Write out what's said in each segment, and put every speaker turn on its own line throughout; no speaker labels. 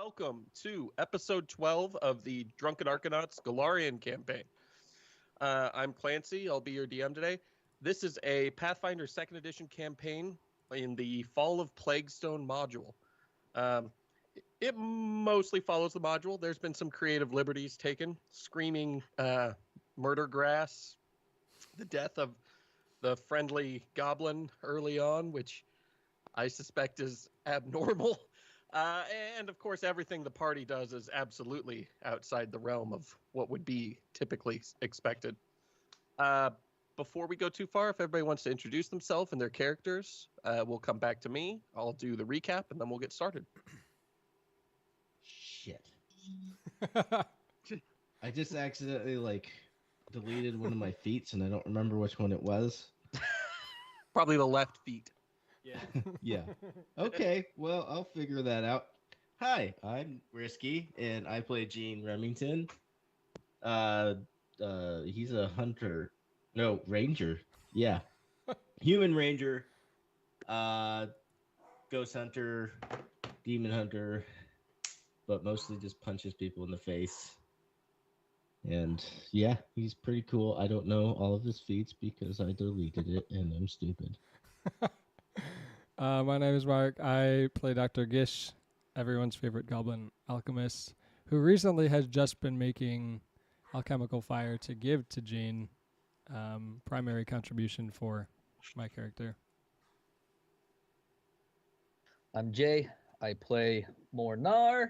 welcome to episode 12 of the Drunken Arcanauts Golarion campaign. I'm Clancy. I'll be your DM today. This is a Pathfinder 2nd Edition campaign in the Fall of Plaguestone module. It mostly follows the module. There's been some creative liberties taken. Screaming murder grass, the death of the friendly goblin early on, which I suspect is abnormal. And of course, everything the party does is absolutely outside the realm of what would be typically expected. Before we go too far, if everybody wants to introduce themselves and their characters, we'll come back to me. I'll do the recap, and then we'll get started.
Shit. I just accidentally, deleted one of my feats, and I don't remember which one it was.
Probably the left feet.
Yeah.
Yeah. Okay, well, I'll figure that out. Hi, I'm Risky, and I play Gene Remington. He's a hunter. No, ranger. Yeah. Human ranger. Ghost hunter. Demon hunter. But mostly just punches people in the face. And yeah, he's pretty cool. I don't know all of his feats because I deleted it and I'm stupid.
My name is Mark. I play Dr. Gish, everyone's favorite goblin alchemist, who recently has just been making alchemical fire to give to Jean. Primary contribution for my character.
I'm Jay. I play Mornar,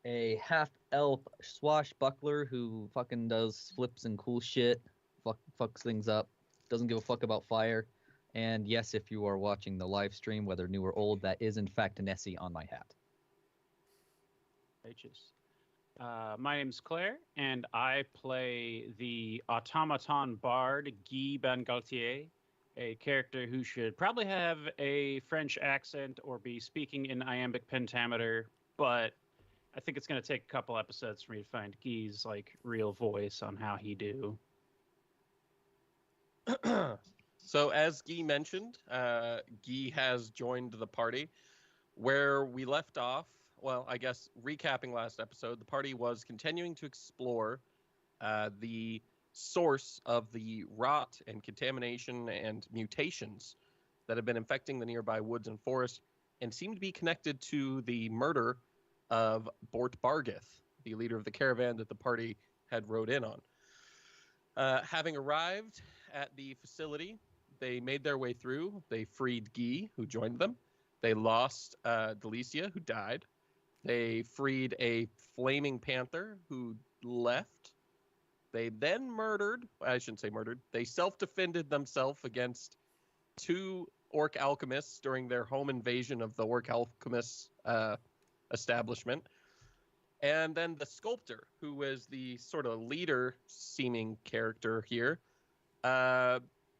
a half-elf swashbuckler who fucking does flips and cool shit, fucks things up, doesn't give a fuck about fire. And yes, if you are watching the live stream, whether new or old, that is in fact an Nessie on my hat.
Righteous. My name's Claire, and I play the automaton bard Guy Bangaltier, a character who should probably have a French accent or be speaking in iambic pentameter, but I think it's going to take a couple episodes for me to find Guy's real voice on how he do.
So as Guy mentioned, Guy has joined the party. Where we left off, well, I guess recapping last episode, the party was continuing to explore the source of the rot and contamination and mutations that have been infecting the nearby woods and forest and seem to be connected to the murder of Bort Bargith, the leader of the caravan that the party had rode in on. Having arrived at the facility, they made their way through. They freed Guy, who joined them. They lost Delicia, who died. They freed a flaming panther, who left. They then I shouldn't say murdered. They self-defended themselves against two orc alchemists during their home invasion of the orc alchemists establishment. And then the sculptor, who was the sort of leader-seeming character here,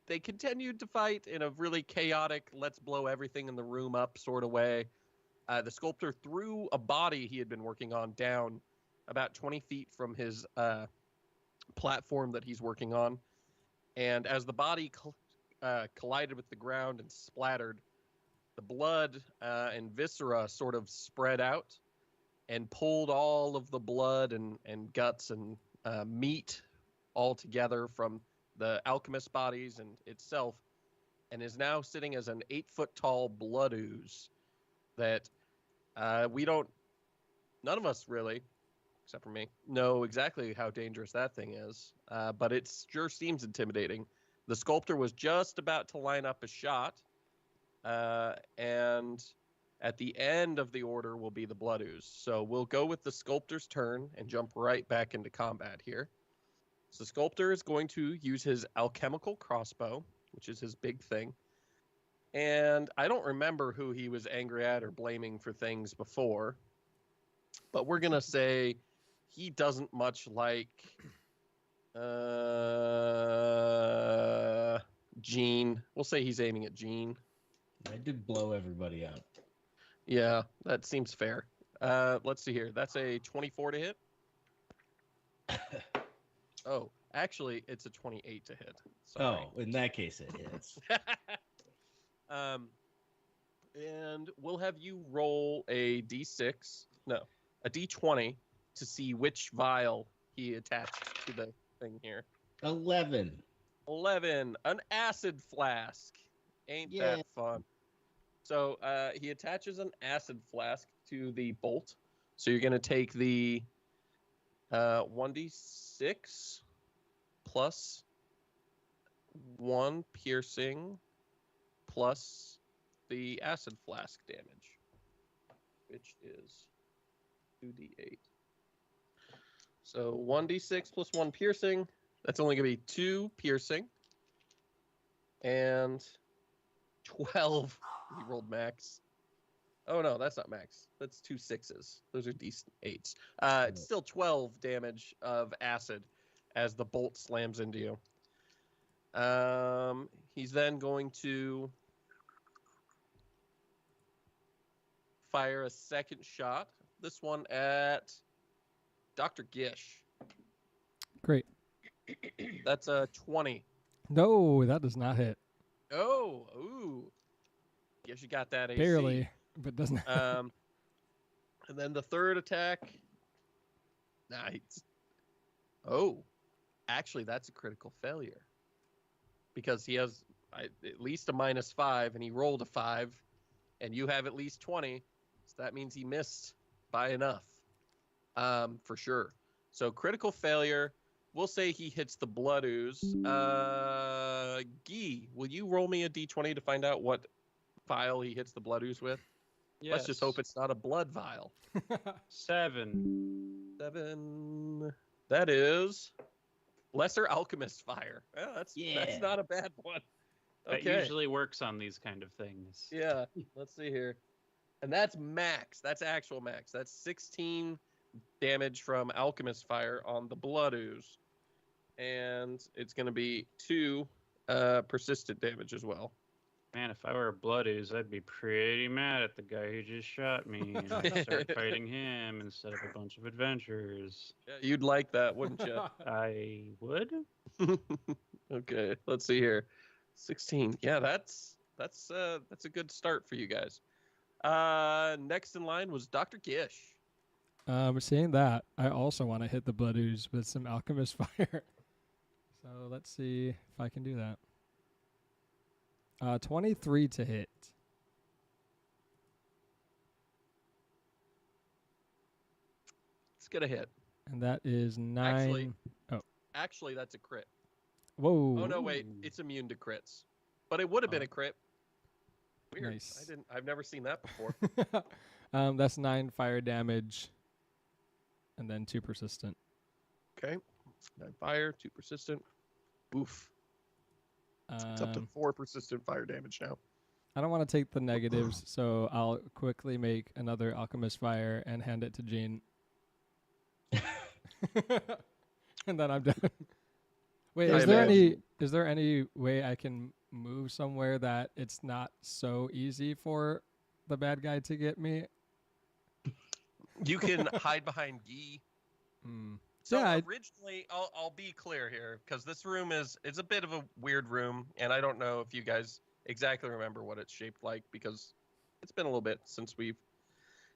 they continued to fight in a really chaotic, let's blow everything in the room up sort of way. The sculptor threw a body he had been working on down about 20 feet from his platform that he's working on. And as the body collided with the ground and splattered, the blood and viscera sort of spread out and pulled all of the blood and guts and meat all together from the alchemist bodies and itself, and is now sitting as an 8-foot-tall blood ooze that none of us really, except for me, know exactly how dangerous that thing is, but it sure seems intimidating. The sculptor was just about to line up a shot, and at the end of the order will be the blood ooze. So we'll go with the sculptor's turn and jump right back into combat here. So the sculptor is going to use his alchemical crossbow, which is his big thing. And I don't remember who he was angry at or blaming for things before, but we're going to say he doesn't much like Jean. We'll say he's aiming at Jean.
I did blow everybody out.
Yeah, that seems fair. Let's see here. That's a 24 to hit. Oh, actually, it's a 28 to hit. Sorry.
Oh, in that case, it hits.
And we'll have you roll a d6. No, a D20 to see which vial he attached to the thing here.
11.
11, an acid flask. Ain't
Yeah.
that fun? So he attaches an acid flask to the bolt. So you're going to take the 1d6 plus 1 piercing plus the acid flask damage, which is 2d8. So 1d6 plus 1 piercing. That's only going to be 2 piercing. And 12. He rolled max. Oh, no, that's not max. That's 2 6s. Those are d8s. It's still 12 damage of acid as the bolt slams into you. He's then going to fire a second shot. This one at Dr. Gish.
Great.
That's a 20.
No, that does not hit.
Oh, ooh. Guess you got that AC.
Barely, but doesn't.
And then the third attack. Nice. Oh, actually, that's a critical failure. Because he has at least a -5, and he rolled a 5, and you have at least 20. So that means he missed by enough. For sure. So critical failure. We'll say he hits the blood ooze. Guy, will you roll me a d20 to find out what vial he hits the blood ooze with?
Yes.
Let's just hope it's not a blood vial.
7.
7. That is Lesser Alchemist Fire. Well, that's not a bad one.
That
Okay.
usually works on these kind of things.
Yeah. Let's see here. And that's max. That's actual max. That's 16 damage from Alchemist Fire on the blood ooze. And it's going to be 2 persistent damage as well.
Man, if I were a blood ooze, I'd be pretty mad at the guy who just shot me, and I'd start fighting him instead of a bunch of adventurers.
Yeah, you'd like that, wouldn't you?
I would.
Okay, let's see here. 16. Yeah, that's a good start for you guys. Next in line was Dr. Gish.
Seeing that, I also want to hit the blood ooze with some alchemist fire. So let's see if I can do that. 23 to hit.
It's gonna hit.
And that is 9.
Actually, that's a crit.
Whoa.
Oh no, wait, it's immune to crits. But it would have been a crit. Weird.
Nice.
I've never seen that before.
That's 9 fire damage. And then 2 persistent.
Okay. 9 fire, 2 persistent. Oof. It's up to 4 persistent fire damage now.
I don't want to take the negatives, so I'll quickly make another alchemist fire and hand it to Jean. And then I'm done. Wait, is there any way I can move somewhere that it's not so easy for the bad guy to get me?
You can hide behind Guy. So originally, I'll be clear here, because this room it's a bit of a weird room, and I don't know if you guys exactly remember what it's shaped like, because it's been a little bit since we've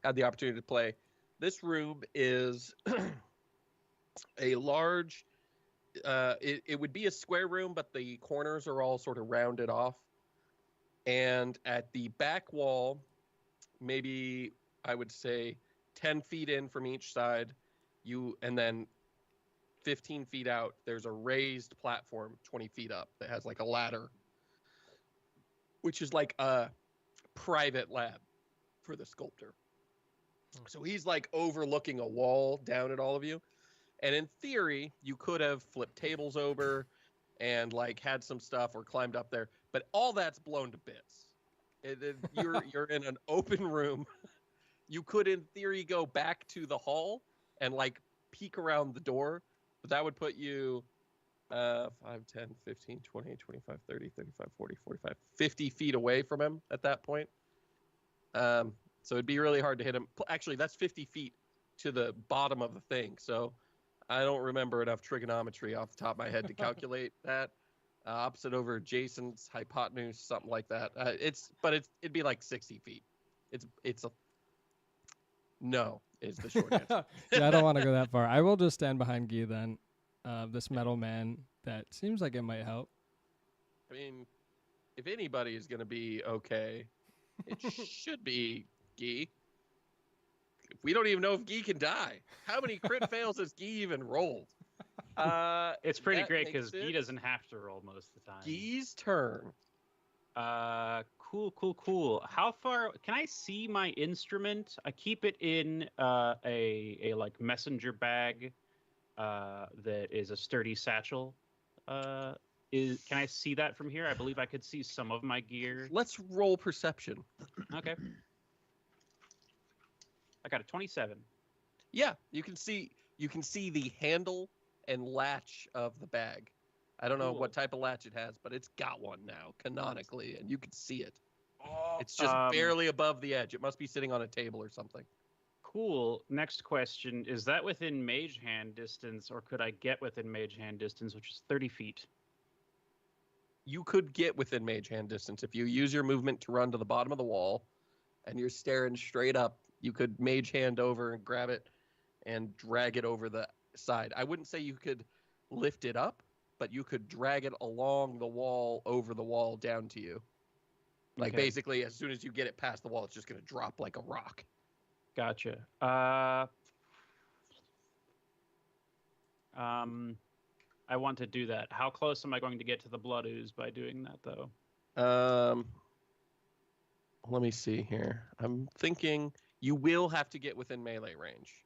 had the opportunity to play. This room is a large, it would be a square room, but the corners are all sort of rounded off. And at the back wall, maybe I would say 10 feet in from each side, and then 15 feet out, there's a raised platform 20 feet up that has like a ladder, which is like a private lab for the sculptor. So he's like overlooking a wall down at all of you. And in theory, you could have flipped tables over and like had some stuff or climbed up there, but all that's blown to bits. You're in an open room. You could, in theory, go back to the hall and like peek around the door, but that would put you 5, 10, 15, 20, 25, 30, 35, 40, 45, 50 feet away from him at that point. So it'd be really hard to hit him. Actually, that's 50 feet to the bottom of the thing. So I don't remember enough trigonometry off the top of my head to calculate that. Opposite over Jason's hypotenuse, something like that. It'd be like 60 feet. is the short answer.
Yeah, I don't want to go that far. I will just stand behind Guy then. This metal man that seems like it might help.
I mean, if anybody is going to be okay, it should be Guy. We don't even know if Guy can die. How many crit fails has Guy even rolled?
It's pretty
that
great
makes
because Guy
it
doesn't have to roll most of the time.
Guy's turn.
Cool. How far can I see my instrument? I keep it in a like messenger bag that is a sturdy satchel. Can I see that from here? I believe I could see some of my gear.
Let's roll perception.
Okay. I got a 27.
Yeah, you can see the handle and latch of the bag. I don't know
Cool.
what type of latch it has, but it's got one now canonically, and you can see it.
Oh,
It's just barely above the edge. It must be sitting on a table or something.
Cool. Next question. Is that within mage hand distance, or could I get within mage hand distance, which is 30 feet?
You could get within mage hand distance if you use your movement to run to the bottom of the wall, and you're staring straight up. You could mage hand over and grab it and drag it over the side. I wouldn't say you could lift it up, but you could drag it along the wall, over the wall, down to you. Like,
Okay.
basically, as soon as you get it past the wall, it's just going to drop like a rock.
Gotcha. I want to do that. How close am I going to get to the blood ooze by doing that, though?
Let me see here. I'm thinking you will have to get within melee range.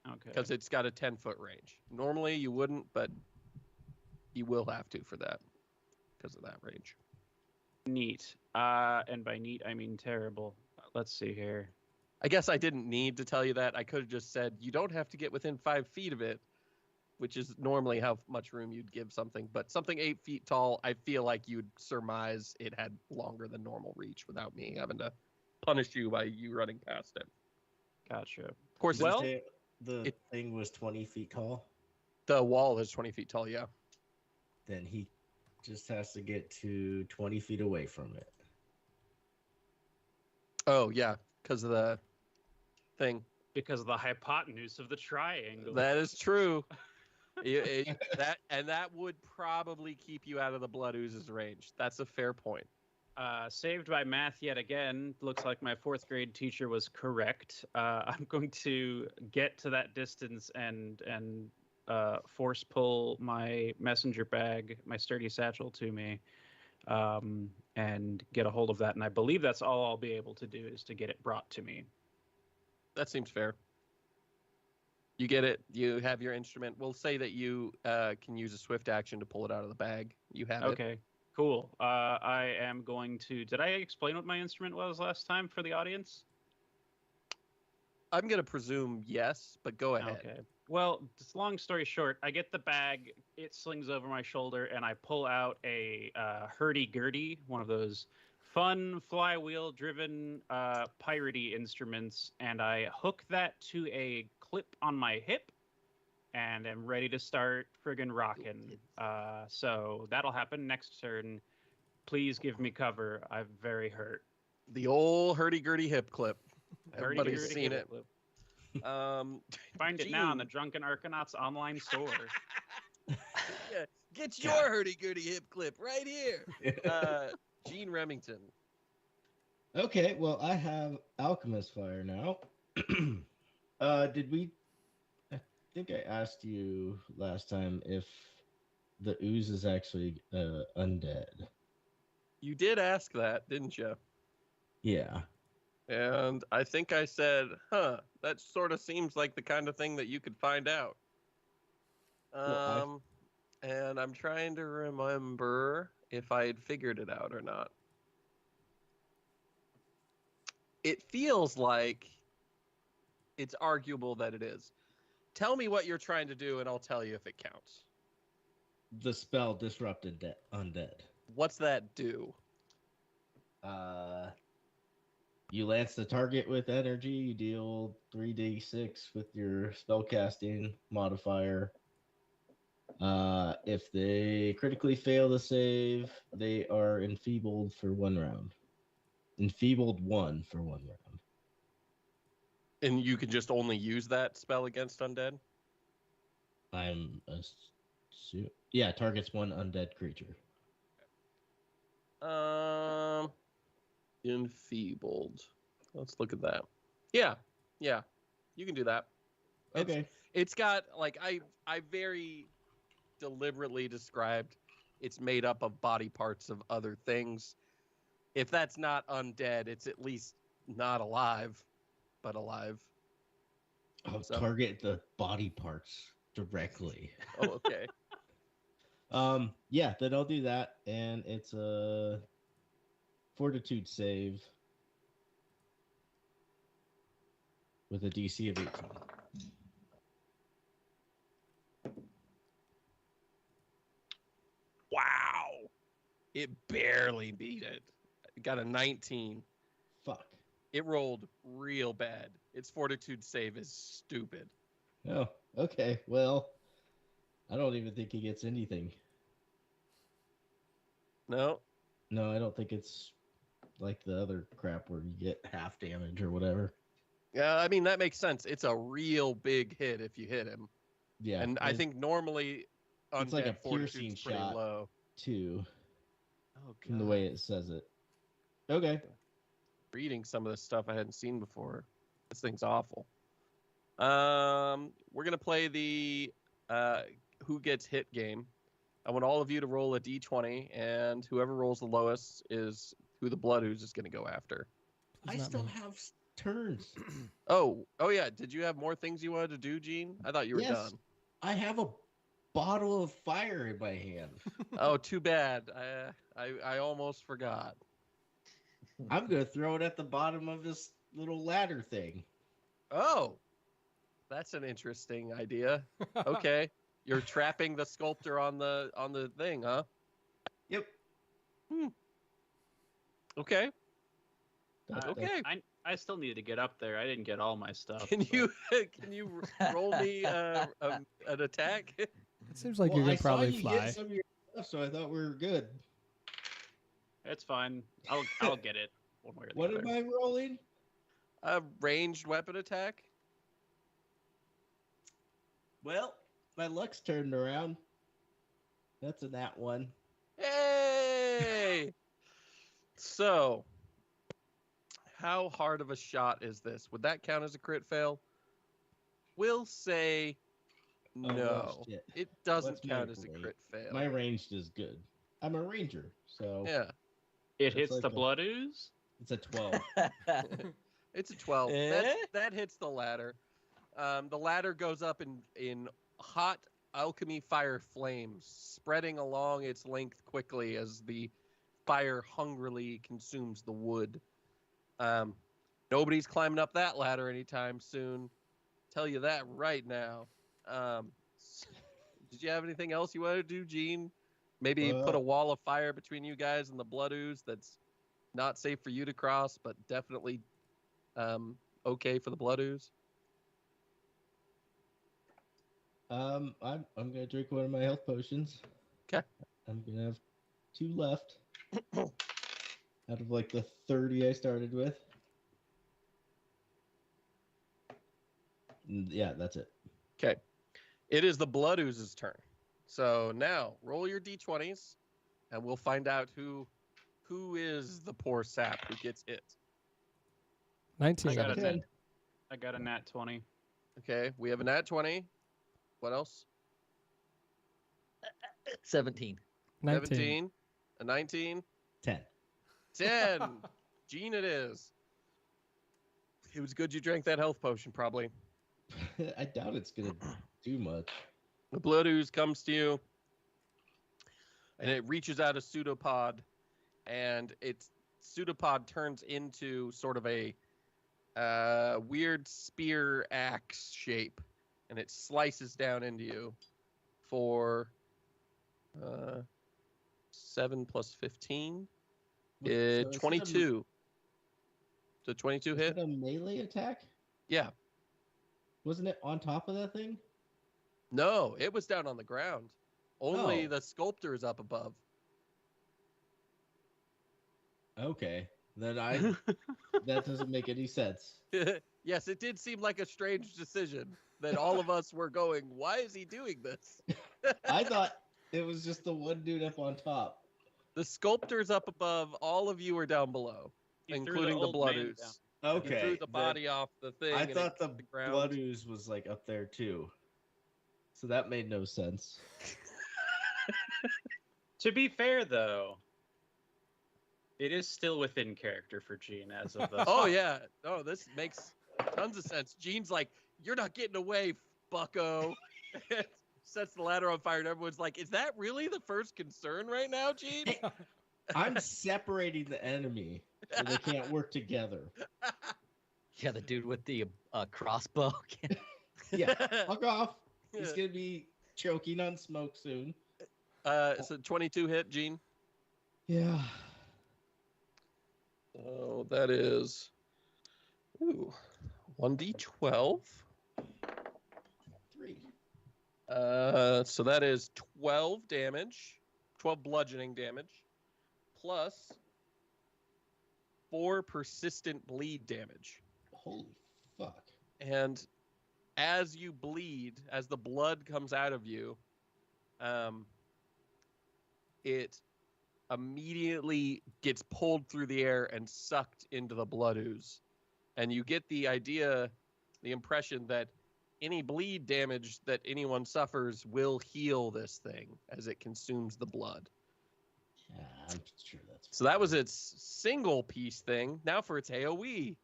Okay.
Because it's got a 10-foot range. Normally you wouldn't, but you will have to for that. Because of that range.
Neat. And by neat, I mean terrible. Let's see here.
I guess I didn't need to tell you that. I could have just said you don't have to get within 5 feet of it, which is normally how much room you'd give something. But something 8 feet tall, I feel like you'd surmise it had longer than normal reach without me having to punish you by you running past it.
Gotcha.
Of course,
Well,
The thing was 20 feet tall.
the wall is 20 feet tall, yeah.
Then he just has to get to 20 feet away from it.
Oh, yeah, because of the thing.
because of the hypotenuse of the triangle.
That is true. That would probably keep you out of the blood ooze's range. That's a fair point.
Saved by math yet again. Looks like my 4th grade teacher was correct. I'm going to get to that distance and force pull my messenger bag, my sturdy satchel to me, and get a hold of that. And I believe that's all I'll be able to do is to get it brought to me.
That seems fair. You get it. You have your instrument. We'll say that you can use a swift action to pull it out of the bag. You have it.
Okay, cool. I am going to... Did I explain what my instrument was last time for the audience?
I'm going to presume yes, but go ahead.
Okay. Well, just long story short, I get the bag, it slings over my shoulder, and I pull out a hurdy-gurdy, one of those fun flywheel-driven piratey instruments, and I hook that to a clip on my hip, and am ready to start friggin' rocking. So that'll happen next turn. Please give me cover. I'm very hurt.
The old hurdy-gurdy hip clip. Everybody's
Hurdy-gurdy
seen
hip
it.
clip.
Find
it now on the Drunken Arkanauts online store.
Yeah, get your hurdy-gurdy hip clip right here. Gene Remington.
Okay, well, I have Alchemist Fire now. Did we... I think I asked you last time if the ooze is actually undead.
You did ask that, didn't you?
Yeah.
And I think I said, that sort of seems like the kind of thing that you could find out. And I'm trying to remember if I had figured it out or not. It feels like it's arguable that it is. Tell me what you're trying to do, and I'll tell you if it counts.
The spell Disrupted Undead.
What's that do?
You lance the target with energy. You deal 3d6 with your spellcasting modifier. If they critically fail the save, they are enfeebled for 1 round. Enfeebled 1 for 1 round.
And you can just only use that spell against undead?
I'm yeah, targets one undead creature.
Enfeebled. Let's look at that. Yeah, you can do that.
Okay.
It's got like I very deliberately described it's made up of body parts of other things. If that's not undead, it's at least not alive, but alive.
I'll
So-
target the body parts directly.
Oh, okay.
Yeah, then I'll do that, and it's a fortitude save with a DC of 18.
Wow. It barely beat it. It got a 19.
Fuck.
It rolled real bad. Its fortitude save is stupid.
Oh, okay. Well, I don't even think he gets anything.
No?
No, I don't think it's like the other crap where you get half damage or whatever.
Yeah, I mean, that makes sense. It's a real big hit if you hit him.
Yeah.
And I think normally
it's like a
undead fortitude's
piercing
pretty
shot.
low.
Too,
Oh,
from the way it says it. Okay.
Reading some of this stuff I hadn't seen before. This thing's awful. We're gonna play the who gets hit game. I want all of you to roll a d20, and whoever rolls the lowest is who the blood ooze is gonna go after.
I
Not
still
me.
have turns.
Oh yeah. Did you have more things you wanted to do, Gene? I thought you were
Yes.
done.
I have a bottle of fire in my hand.
Oh, too bad. I almost forgot.
I'm gonna throw it at the bottom of this little ladder thing.
Oh, that's an interesting idea. Okay, you're trapping the sculptor on the thing, huh?
Yep.
Okay.
Okay.
I still need to get up there. I didn't get all my stuff.
Can you roll me an attack?
It seems like you
I
could
saw
probably
you
fly.
get some of your stuff, so I thought we were good.
It's fine. I'll get it one way or the
What
other.
am I rolling?
A ranged weapon attack.
Well, my luck's turned around. That's a nat one.
Hey! So, how hard of a shot is this? Would that count as a crit fail? We'll say
Oh,
no.
well, shit.
It doesn't
What's my
count as a
rate?
crit fail.
My ranged is good. I'm a ranger, so
Yeah,
It
It's
hits
like
the
a-
blood ooze.
it's a 12.
it's a 12.
Eh?
That hits the ladder. The ladder goes up in hot alchemy fire flames, spreading along its length quickly as the fire hungrily consumes the wood. Nobody's climbing up that ladder anytime soon. Tell you that right now. Did you have anything else you want to do, Gene? Maybe put a wall of fire between you guys and the blood ooze that's not safe for you to cross, but definitely okay for the blood ooze.
I'm gonna drink one of my health potions.
'Kay.
I'm gonna have 2 left. Out of like the 30 I started with. Yeah, that's it.
Okay. It is the blood ooze's turn. So now roll your d20s, and we'll find out who is the poor sap who gets hit.
19.
I got a
Okay.
nat. I got a nat 20.
Okay, we have a nat 20. What else?
17.
19.
17, a 19,
10.
10. Gene it is. It was good you drank that health potion, probably.
I doubt it's gonna do much.
The blood ooze comes to you, and it reaches out a pseudopod, and its pseudopod turns into sort of a weird spear axe shape, and it slices down into you for 7 plus 15,
So is that a-
22. The 22
Is
hit?
that a melee attack?
Yeah.
Wasn't it on top of that thing?
No, it was down on the ground. Only
Oh.
the sculptor is up above.
Okay. Then that doesn't make any sense.
Yes, it did seem like a strange decision that all of us were going, why is he doing this?
I thought it was just the one dude up on top.
The sculptor's up above, all of you are down below,
He threw
including the
old
blood
man
ooze.
down.
He threw the body off the thing.
I
and it
thought the
hit ground.
blood ooze was like up there too. So that made no sense.
To be fair, though, it is still within character for Gene as of the.
Oh yeah, no, this makes tons of sense. Gene's like, "You're not getting away, bucko." Sets the ladder on fire, and everyone's like, "Is that really the first concern right now, Gene?"
Hey, I'm separating the enemy so they can't work together.
Yeah, the dude with the crossbow.
Yeah, fuck off. He's gonna be choking on smoke soon.
So 22 hit, Gene.
Yeah.
Oh, that is 1d12.
3.
So that is 12 damage, 12 bludgeoning damage, plus 4 persistent bleed damage.
Holy fuck.
And as you bleed, as the blood comes out of you, it immediately gets pulled through the air and sucked into the blood ooze. And you get the idea, the impression that any bleed damage that anyone suffers will heal this thing as it consumes the blood.
Yeah, I'm sure that's
So that was its single piece thing. Now for its AoE.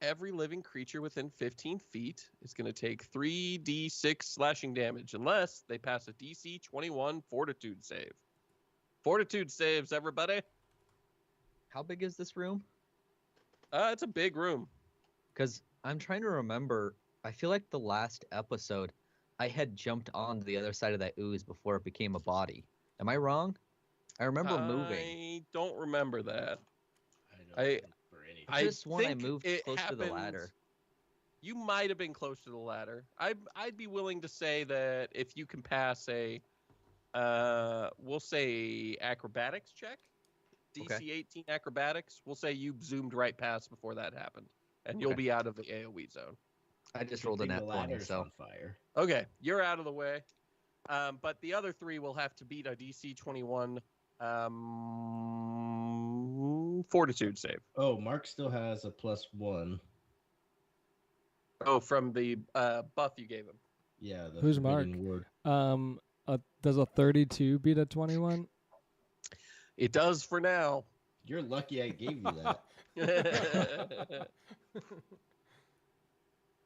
Every living creature within 15 feet is going to take 3d6 slashing damage unless they pass a DC 21 fortitude save. Fortitude saves, everybody.
How big is this room?
It's a big room.
Because I'm trying to remember. I feel like the last episode, I had jumped on the other side of that ooze before it became a body. Am I wrong? I remember moving.
I don't remember that.
I don't remember anything.
I
Just when I
think
moved
it
close to the
happened-
ladder.
You might have been close to the ladder. I'd be willing to say that if you can pass a, we'll say acrobatics check, DC
Okay.
18 acrobatics. We'll say you zoomed right past before that happened, and you'll
Okay.
be out of the AOE zone.
I just
Good
rolled a
thing the
nat 20,
ladder's
so
on fire.
Okay, you're out of the way. But the other three will have to beat a DC 21 fortitude save.
Oh, Mark still has a +1.
Oh, from the buff you gave him.
Yeah, the
Who's
forbidden word.
Does a 32 beat a 21?
It does for now.
You're lucky I gave you that.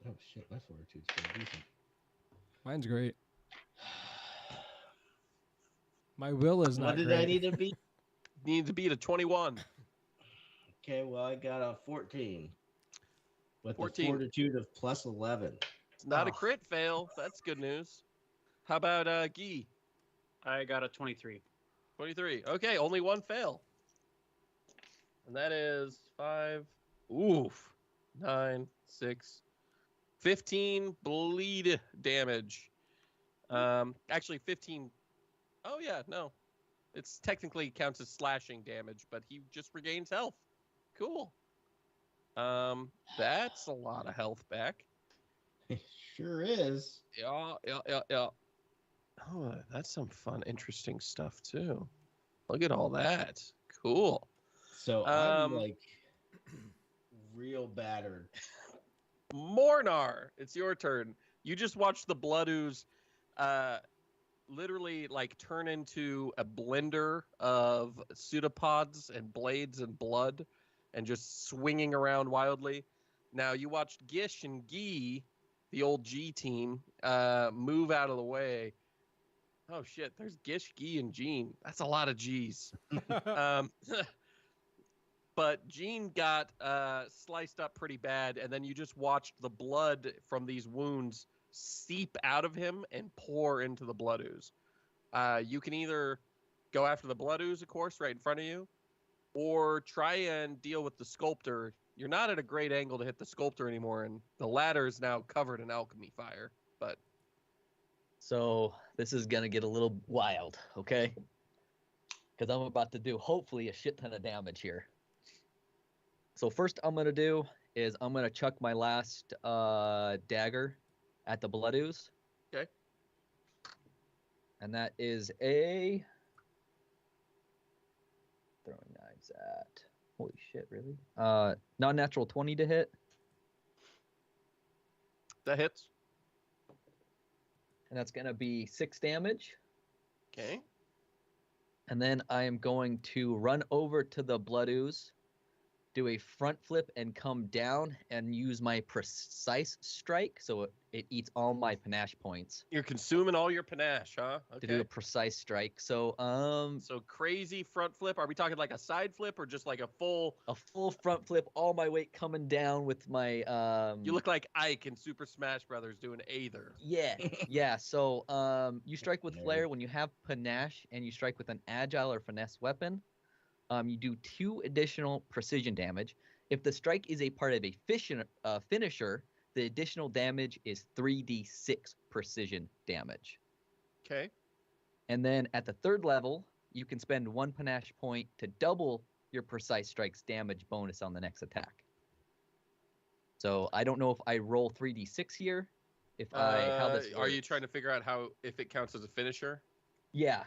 Oh shit, my fortitude's pretty decent.
Mine's great. My will is not
What did
great.
I need to beat?
Need to beat a 21.
Okay, well I got a 14. With
14.
the fortitude of +11.
It's not a
Oh.
crit fail. That's good news. How about Guy?
I got a 23.
23. Okay, only one fail. And that is 5. Oof. 9, 6, 15 bleed damage. Actually 15. Oh yeah, no. It's technically counts as slashing damage, but he just regains health. Cool. That's a lot of health back.
It sure is.
Yeah. Oh, that's some fun, interesting stuff too. Look at all that. Cool.
So I'm
Um,
like real battered.
Mornar, it's your turn. You just watched the blood ooze literally like turn into a blender of pseudopods and blades and blood and just swinging around wildly. Now you watched Gish and Gee, the old G team, move out of the way. Oh shit, there's Gish, Gee, and Gene. That's a lot of G's. But Gene got sliced up pretty bad, and then you just watched the blood from these wounds seep out of him and pour into the blood ooze. You can either go after the blood ooze, of course, right in front of you, or try and deal with the sculptor. You're not at a great angle to hit the sculptor anymore, and the ladder is now covered in alchemy fire. But
So this is gonna get a little wild, okay? because I'm about to do hopefully a shit ton of damage here. So first I'm gonna do is I'm gonna chuck my last dagger at the blood ooze.
Okay.
And that is a throwing knives at. Holy shit, really? Non-natural 20 to hit.
That hits.
And that's gonna be 6 damage.
Okay.
And then I am going to run over to the blood ooze, do a front flip and come down and use my precise strike so it eats all my panache points
You're consuming all your panache, huh?
to do a precise strike. So
So crazy front flip. Are we talking like a side flip or just like a full?
a full front flip, all my weight coming down with my
You look like Ike in Super Smash Brothers doing either.
yeah. So you strike with
Nerd.
flair when you have panache and you strike with an agile or finesse weapon. You do 2 additional precision damage. If the strike is a part of a finisher, the additional damage is 3d6 precision damage.
Okay.
And then at the 3rd level, you can spend 1 panache point to double your precise strike's damage bonus on the next attack. So I don't know if I roll 3d6 here. If how this
Are you
works.
trying to figure out if it counts as a finisher?
Yeah.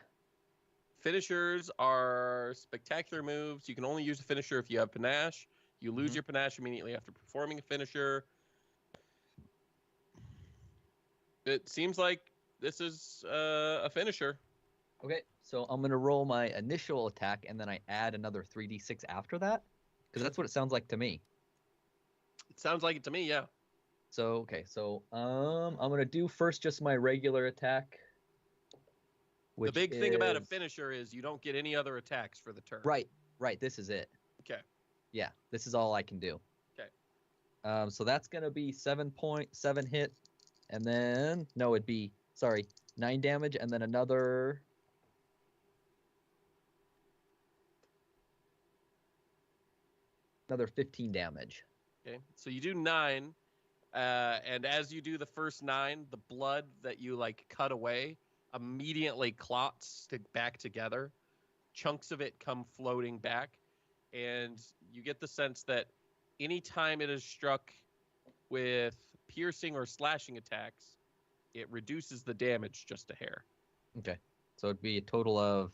Finishers are spectacular moves. You can only use a finisher if you have panache. You lose
Mhm.
your panache immediately after performing a finisher. It seems like this is a finisher.
Okay, so I'm gonna roll my initial attack and then I add another 3d6 after that, because that's what it sounds like to me.
It sounds like it to me, yeah.
So okay, so I'm gonna do first just my regular attack.
The big thing about a
is-
finisher is you don't get any other attacks for the turn.
Right, this is it.
Okay.
Yeah, this is all I can do.
Okay.
So that's gonna be 7.7 hit, and then no, it'd be 9 damage, and then another. Another 15 damage.
Okay. So you do 9, and as you do the first 9, the blood that you like cut away immediately clots back together. Chunks of it come floating back, and you get the sense that anytime it is struck with piercing or slashing attacks, it reduces the damage just a hair.
Okay, so it'd be a total of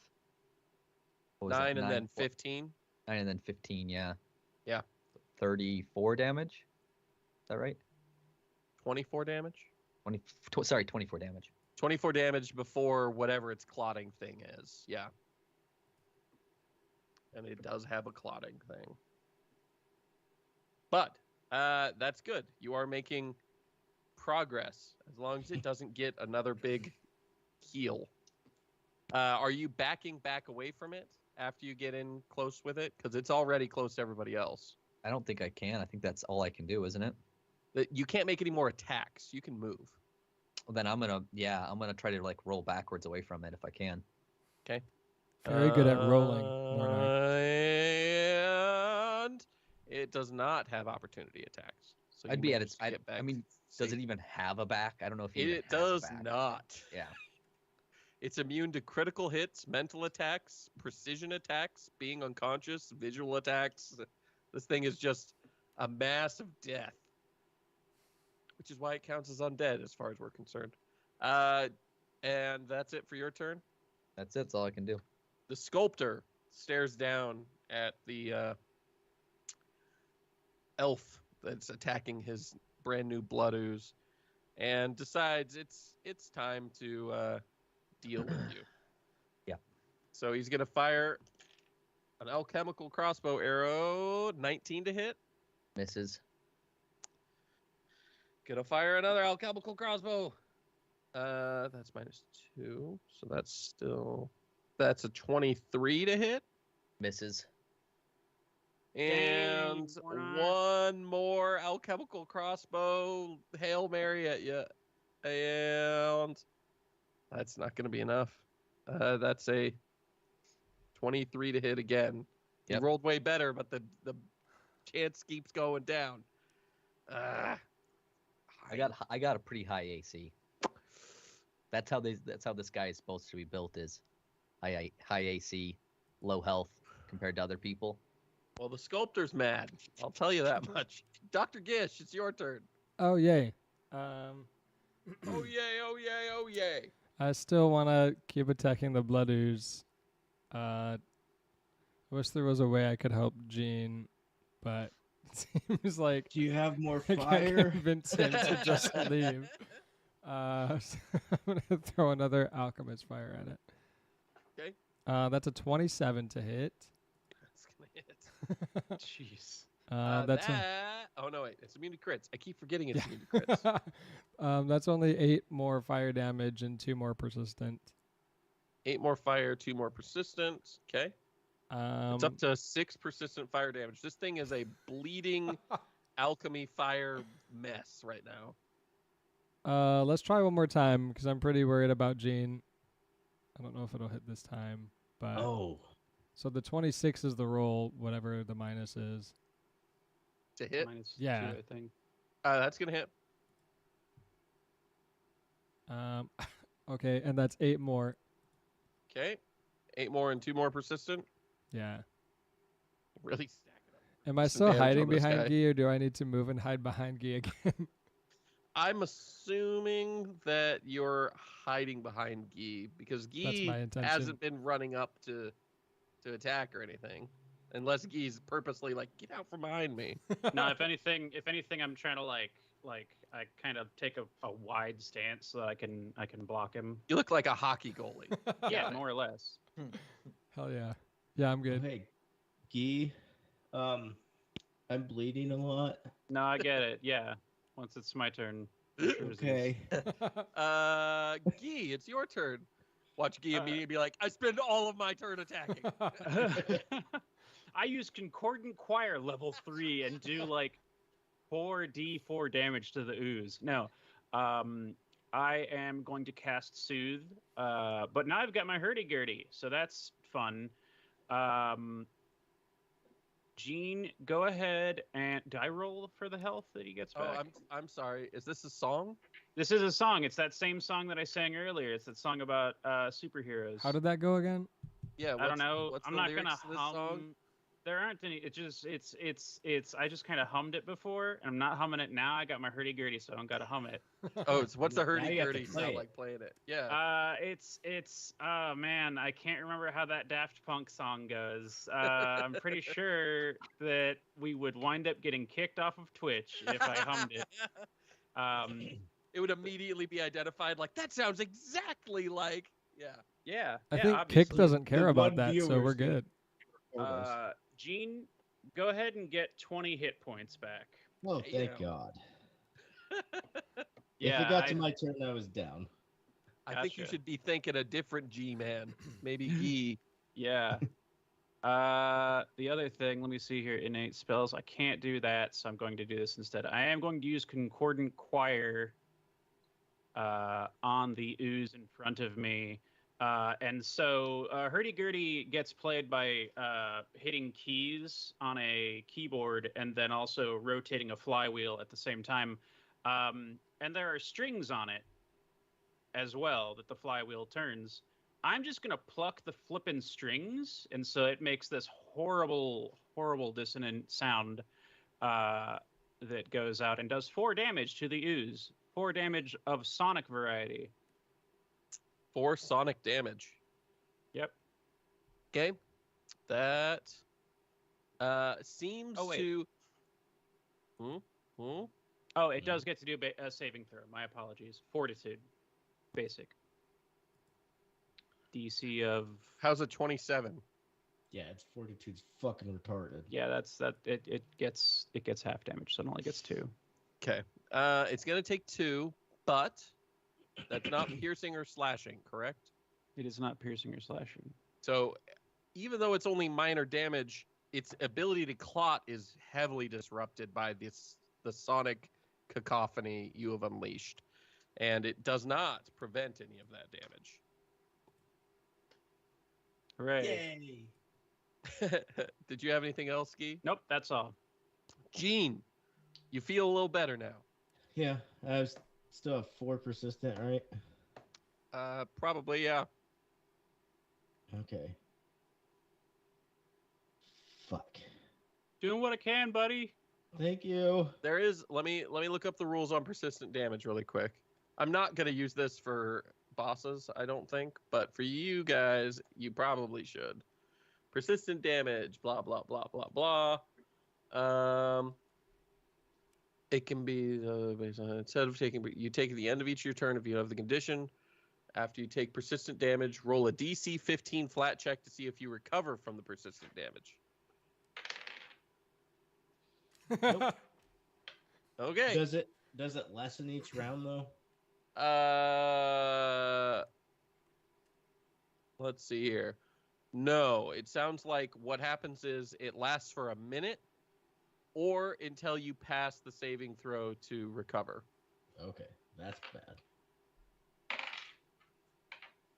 what was that,
9 and then 15.
9 and then 15, yeah.
Yeah.
34 damage. Is that right?
24 damage?
24 damage.
24 damage before whatever its clotting thing is. Yeah. And it does have a clotting thing. But that's good. You are making progress as long as it doesn't get another big heal. Are you backing back away from it after you get in close with it? Because it's already close to everybody else.
I don't think I can. I think that's all I can do, isn't it?
You can't make any more attacks. You can move.
Well, then I'm gonna try to like roll backwards away from it if I can.
Okay.
Very good at rolling, Mornar.
And it does not have opportunity attacks. So
I'd
you
be
may
at its.
just get back
I mean, does it
safe.
even have a back? I don't know if it, even
It
has a
does
back.
not.
Yeah.
It's immune to critical hits, mental attacks, precision attacks, being unconscious, visual attacks. This thing is just a mass of death, which is why it counts as undead as far as we're concerned. And that's it for your turn.
That's it. That's all I can do.
The sculptor stares down at the elf that's attacking his brand new blood ooze and decides it's time to deal with you.
Yeah.
So he's gonna fire an alchemical crossbow arrow, 19 to hit.
Misses.
Gonna fire another alchemical crossbow. That's -2, so that's a 23 to hit.
Misses.
And
Dang, Warnock.
one more alchemical crossbow Hail Mary at you. And that's not going to be enough. That's a 23 to hit again. He
Yep.
rolled way better, but the chance keeps going down.
I got a pretty high AC. That's how this guy is supposed to be built, is high AC. low health compared to other people.
Well, the sculptor's mad. I'll tell you that much. Dr. Gish, it's your turn.
Oh yay.
Oh yay! Oh yay! Oh yay!
I still want to keep attacking the blood ooze. I wish there was a way I could help Gene, but it seems like
Do you have more
I can't
fire?
convince him to just leave. So I'm gonna throw another alchemist fire at it.
Okay.
That's a 27 to hit.
That's gonna hit.
Jeez.
That's
Oh no, wait! It's immune to crits. I keep forgetting it's immune to crits.
that's only 8 more fire damage and 2 more persistent.
8 more fire, 2 more persistent. Okay. It's up to 6 persistent fire damage. This thing is a bleeding alchemy fire mess right now.
Let's try one more time because I'm pretty worried about Gene. I don't know if it'll hit this time, but
Oh.
so the 26 is the roll, whatever the minus is.
To hit.
-2,
Yeah.
I think.
That's gonna hit.
Okay, and that's 8 more.
Okay. 8 more and 2 more persistent.
Yeah.
Really stack it up.
Am I
Some
still
damage
hiding
on this
behind
guy.
Guy, or do I need to move and hide behind Guy again?
I'm assuming that you're hiding behind Guy because
That's my
Guy
intention.
hasn't been running up to attack or anything, unless Guy's purposely like, get out from behind me.
No, if anything, I'm trying to like I kind of take a wide stance so that I can block him.
You look like a hockey goalie.
Yeah,
Got it.
more or less.
Hell yeah. Yeah, I'm good.
Hey, Guy. I'm bleeding a lot.
No, I get it. Yeah, once it's my turn. I'm sure it's-
Okay.
Guy, it's your turn. Watch Guy immediately be like, I spend all of my turn attacking.
I use Concordant Choir level 3 and do like 4d4 damage to the ooze. No, I am going to cast Soothe, but now I've got my hurdy-gurdy, so that's fun. Gene, go ahead and do I roll for the health that he gets back?
Oh, I'm sorry. Is this a song?
This is a song. It's that same song that I sang earlier. It's that song about superheroes.
How did that go again?
Yeah.
I don't know.
What's
I'm
the
not gonna
lyrics to this
hum.
song?
There aren't any. It's. I just kind of hummed it before, and I'm not humming it now. I got my hurdy-gurdy, so I don't gotta hum it.
Oh, it's what's the
Now you have to
hurdy-gurdy
play
sound
it.
like playing it? Yeah.
It's. Oh man, I can't remember how that Daft Punk song goes. I'm pretty sure that we would wind up getting kicked off of Twitch if I hummed it.
It would immediately be identified like that sounds exactly like. Yeah.
Yeah.
I
yeah,
think
obviously.
Kick doesn't care
The
about
one
that, so
viewer's
we're
gonna-
good.
Gene, go ahead and get 20 hit points back.
Oh, thank
Damn.
God.
Yeah,
if it got to my turn, I was down.
I think you
Gotcha.
should be thinking a different G man. Maybe Guy.
Yeah. The other thing, let me see here. Innate spells. I can't do that, so I'm going to do this instead. I am going to use Concordant Choir on the ooze in front of me. And so hurdy-gurdy gets played by hitting keys on a keyboard and then also rotating a flywheel at the same time. And there are strings on it as well that the flywheel turns. I'm just going to pluck the flippin' strings, and so it makes this horrible, horrible dissonant sound that goes out and does 4 damage to the ooze. 4 damage of sonic variety.
4 sonic damage.
Yep.
Okay. That seems
Oh, wait.
to.
Oh, it does get to do a saving throw. My apologies. Fortitude. Basic. DC of...
How's a 27?
Yeah, its fortitude's fucking retarded.
Yeah, that's that. It gets half damage, so it only gets 2.
Okay. It's gonna take 2, but that's not piercing or slashing, correct?
It is not piercing or slashing.
So even though it's only minor damage, its ability to clot is heavily disrupted by the sonic cacophony you have unleashed, and it does not prevent any of that damage.
Hooray.
Yay!
Did you have anything else, Ski?
Nope, that's all.
Gene, you feel a little better now.
Yeah, I was still have 4 persistent, right?
Probably, yeah.
Okay. Fuck.
Doing what I can, buddy.
Thank you.
There is. Let me look up the rules on persistent damage really quick. I'm not gonna use this for bosses, I don't think, but for you guys, you probably should. Persistent damage. Blah blah blah blah blah. It can be based on instead of taking you take at the end of each of your turn if you have the condition. After you take persistent damage, roll a DC 15 flat check to see if you recover from the persistent damage.
Nope.
Okay.
Does it lessen each round though?
Let's see here. No, it sounds like what happens is it lasts for a minute or until you pass the saving throw to recover.
Okay, that's bad.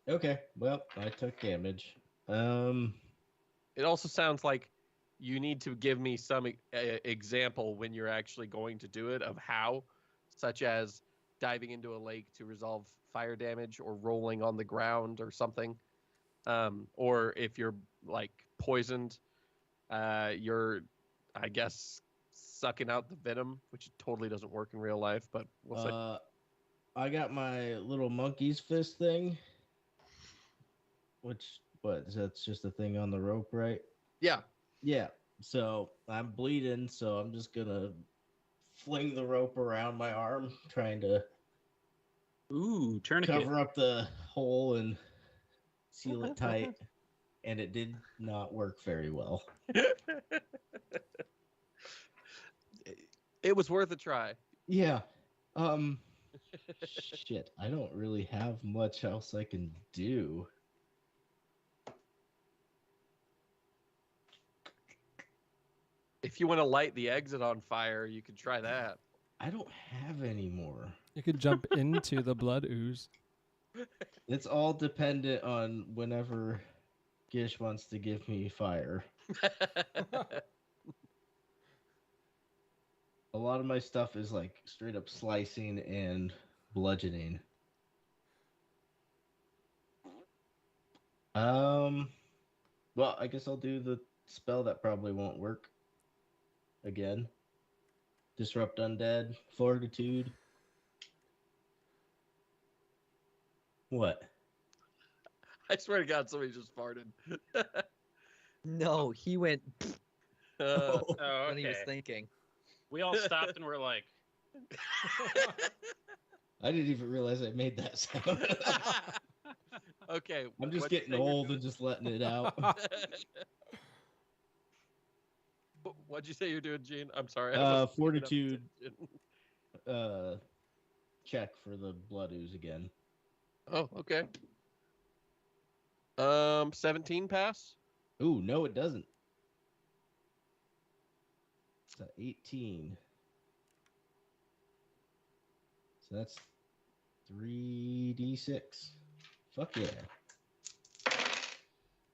Okay, well, I took damage.
It also sounds like you need to give me some example when you're actually going to do it of how, such as diving into a lake to resolve fire damage or rolling on the ground or something. Or if you're like poisoned, you're, I guess, sucking out the venom, which totally doesn't work in real life, but we'll see.
I got my little monkey's fist thing, which, that's just a thing on the rope, right?
Yeah.
Yeah. So I'm bleeding, so I'm just gonna fling the rope around my arm, trying to
Ooh, tourniquet.
cover up the hole and seal it tight. And it did not work very well.
It was worth a try.
Yeah. Shit, I don't really have much else I can do.
If you want to light the exit on fire, you could try that.
I don't have any more.
You could jump into the blood ooze.
It's all dependent on whenever Gish wants to give me fire. A lot of my stuff is like straight up slicing and bludgeoning. Well, I guess I'll do the spell that probably won't work again. Disrupt undead, fortitude. What?
I swear to God, somebody just farted.
No, he went
Oh,
when he was
okay.
thinking.
We all stopped and were like,
I didn't even realize I made that sound.
Okay.
I'm just
what'd you
getting
say you're
old
doing?
and just letting it out.
What'd you say you're doing, Gene? I'm sorry. I wasn't paying enough
Fortitude
attention.
check for the blood ooze again.
Oh, okay. 17 pass.
Ooh, no, it doesn't. It's a 18. So that's 3d6. Fuck yeah.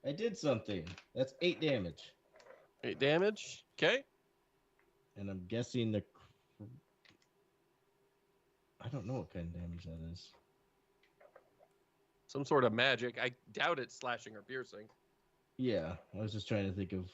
I did something. That's 8 damage.
8 damage. Okay.
And I'm guessing I don't know what kind of damage that is.
Some sort of magic. I doubt it's slashing or piercing.
Yeah, I was just trying to think of